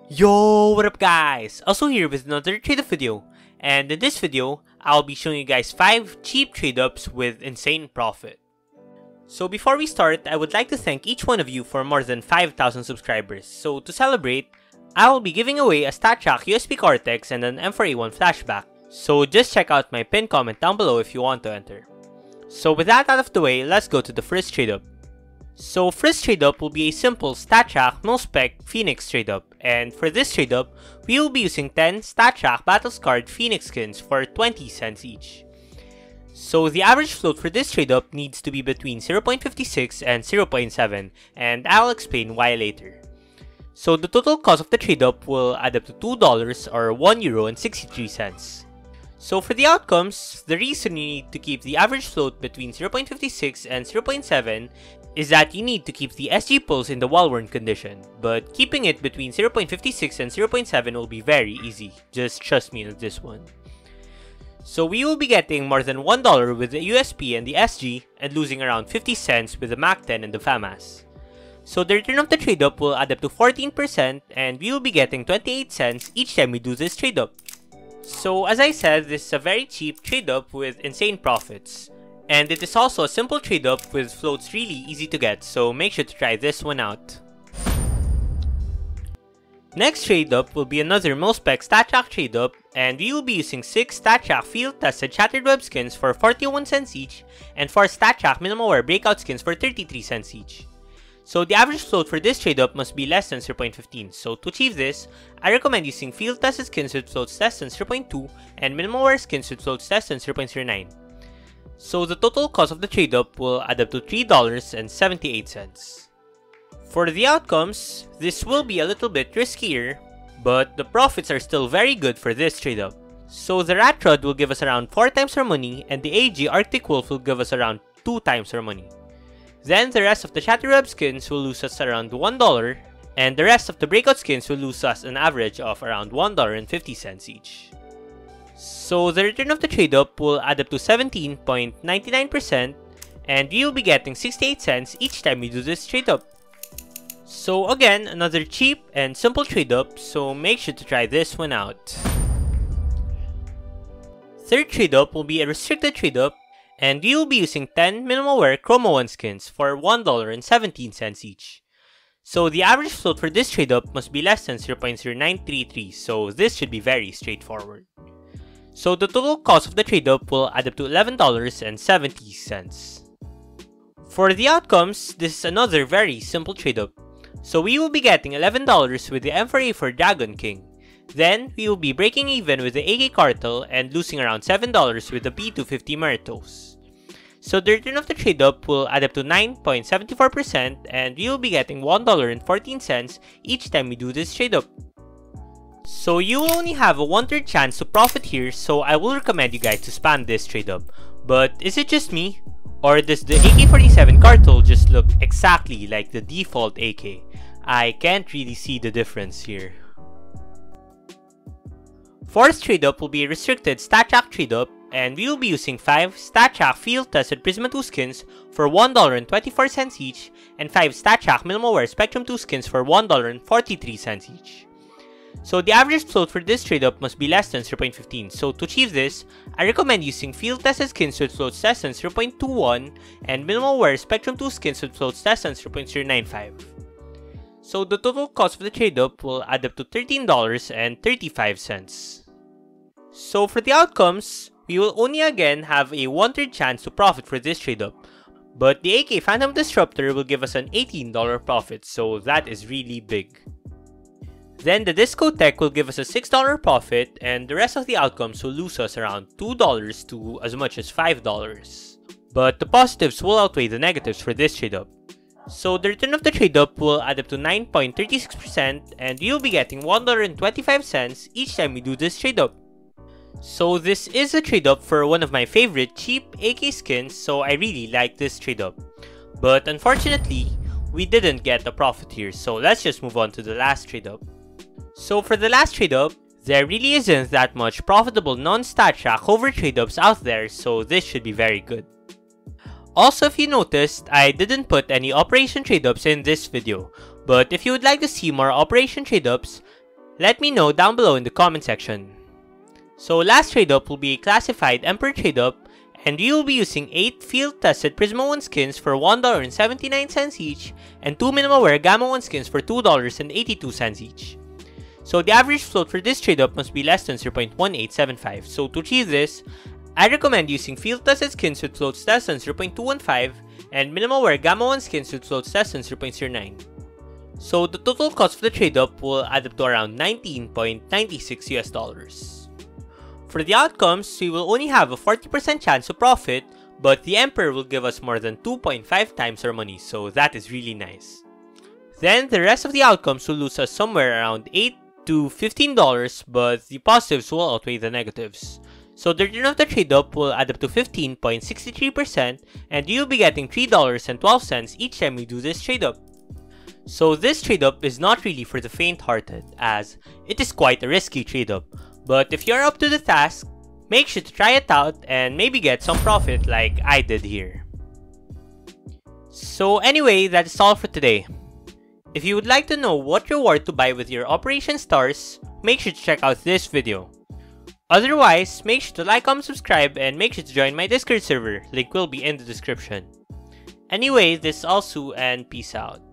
Yo, what up guys? Also here with another trade-up video, and in this video, I'll be showing you guys 5 cheap trade-ups with insane profit. So before we start, I would like to thank each one of you for more than 5,000 subscribers. So to celebrate, I will be giving away a StatTrak USB Cortex and an M4A1 flashback. So just check out my pinned comment down below if you want to enter. So with that out of the way, let's go to the first trade-up. So first trade-up will be a simple StatTrak mil-spec Phoenix trade-up, and for this trade-up, we will be using 10 StatTrak Battle-Scarred Phoenix skins for 20 cents each. So the average float for this trade-up needs to be between 0.56 and 0.7, and I'll explain why later. So the total cost of the trade-up will add up to $2 or €1.63. So for the outcomes, the reason you need to keep the average float between 0.56 and 0.7 is that you need to keep the SG pulse in the wall-worn condition, but keeping it between 0.56 and 0.7 will be very easy, just trust me on this one. So we will be getting more than $1 with the USP and the SG, and losing around 50 cents with the MAC-10 and the FAMAS. So the return of the trade-up will add up to 14%, and we will be getting 28 cents each time we do this trade-up. So as I said, this is a very cheap trade-up with insane profits. And it is also a simple trade-up with floats really easy to get, so make sure to try this one out. Next trade-up will be another mil-spec StatTrak trade-up, and we will be using 6 StatTrak field-tested Shattered Web skins for 41 cents each, and 4 StatTrak Minimal Wear Breakout skins for 33 cents each. So the average float for this trade-up must be less than 0.15, so to achieve this, I recommend using field-tested skins with floats less than 0.2 and Minimal Wear skins with floats less than 0.09. So the total cost of the trade-up will add up to $3.78. For the outcomes, this will be a little bit riskier, but the profits are still very good for this trade-up. So the Rat Rod will give us around 4 times our money, and the AG Arctic Wolf will give us around 2 times our money. Then the rest of the Shattered Web skins will lose us around $1, and the rest of the Breakout skins will lose us an average of around $1.50 each. So the return of the trade-up will add up to 17.99%, and we will be getting 68 cents each time we do this trade-up. So again, another cheap and simple trade-up, so make sure to try this one out. Third trade-up will be a restricted trade-up, and we will be using 10 Minimal Wear Chroma 1 skins for $1.17 each. So the average float for this trade-up must be less than 0.0933, so this should be very straightforward. So the total cost of the trade-up will add up to $11.70. For the outcomes, this is another very simple trade-up. So we will be getting $11 with the M4A4 Dragon King. Then, we will be breaking even with the AK Cartel and losing around $7 with the P250 Meritos. So the return of the trade-up will add up to 9.74%, and we will be getting $1.14 each time we do this trade-up. So you will only have a 1/3 chance to profit here, so I will recommend you guys to spam this trade-up. But is it just me? Or does the AK-47 Cartel just look exactly like the default AK? I can't really see the difference here. Fourth trade-up will be a restricted StatTrak trade-up, and we will be using 5 StatTrak field-tested Prisma 2 skins for $1.24 each, and 5 StatTrak Minimal Wear Spectrum 2 skins for $1.43 each. So the average float for this trade-up must be less than 0.15, so to achieve this, I recommend using field-tested skins with floats less than 0.21 and Minimal Wear Spectrum 2 skins with floats less than 0.095. So the total cost of the trade-up will add up to $13.35. So for the outcomes, we will only again have a 1/3 chance to profit for this trade-up, but the AK Phantom Disruptor will give us an $18 profit, so that is really big. Then the Discotheque will give us a $6 profit, and the rest of the outcomes will lose us around $2 to as much as $5. But the positives will outweigh the negatives for this trade-up. So the return of the trade-up will add up to 9.36%, and we will be getting $1.25 each time we do this trade-up. So this is a trade-up for one of my favorite cheap AK skins, so I really like this trade-up. But unfortunately, we didn't get a profit here, so let's just move on to the last trade-up. So for the last trade-up, there really isn't that much profitable non-StatTrak hover trade-ups out there, so this should be very good. Also, if you noticed, I didn't put any operation trade-ups in this video, but if you would like to see more operation trade-ups, Let me know down below in the comment section. So last trade up will be a classified Emperor trade up, and we will be using 8 field tested Prisma 1 skins for $1.79 each and 2 minimal wear Gamma 1 skins for $2.82 each. So the average float for this trade up must be less than 0.1875. So to achieve this, I recommend using field tested skins with floats less than 0.215 and minimal wear Gamma 1 skins with floats less than 0.09. So the total cost for the trade up will add up to around $19.96 US. For the outcomes, we will only have a 40% chance of profit, but the Emperor will give us more than 2.5 times our money, so that is really nice. Then the rest of the outcomes will lose us somewhere around $8 to $15, but the positives will outweigh the negatives. So the return of the trade up will add up to 15.63%, and you'll be getting $3.12 each time we do this trade up. So this trade up is not really for the faint-hearted, as it is quite a risky trade up. But if you're up to the task, make sure to try it out and maybe get some profit like I did here. So anyway, that is all for today. If you would like to know what reward to buy with your Operation Stars, make sure to check out this video. Otherwise, make sure to like, comment, subscribe, and make sure to join my Discord server. Link will be in the description. Anyway, this is elsu and peace out.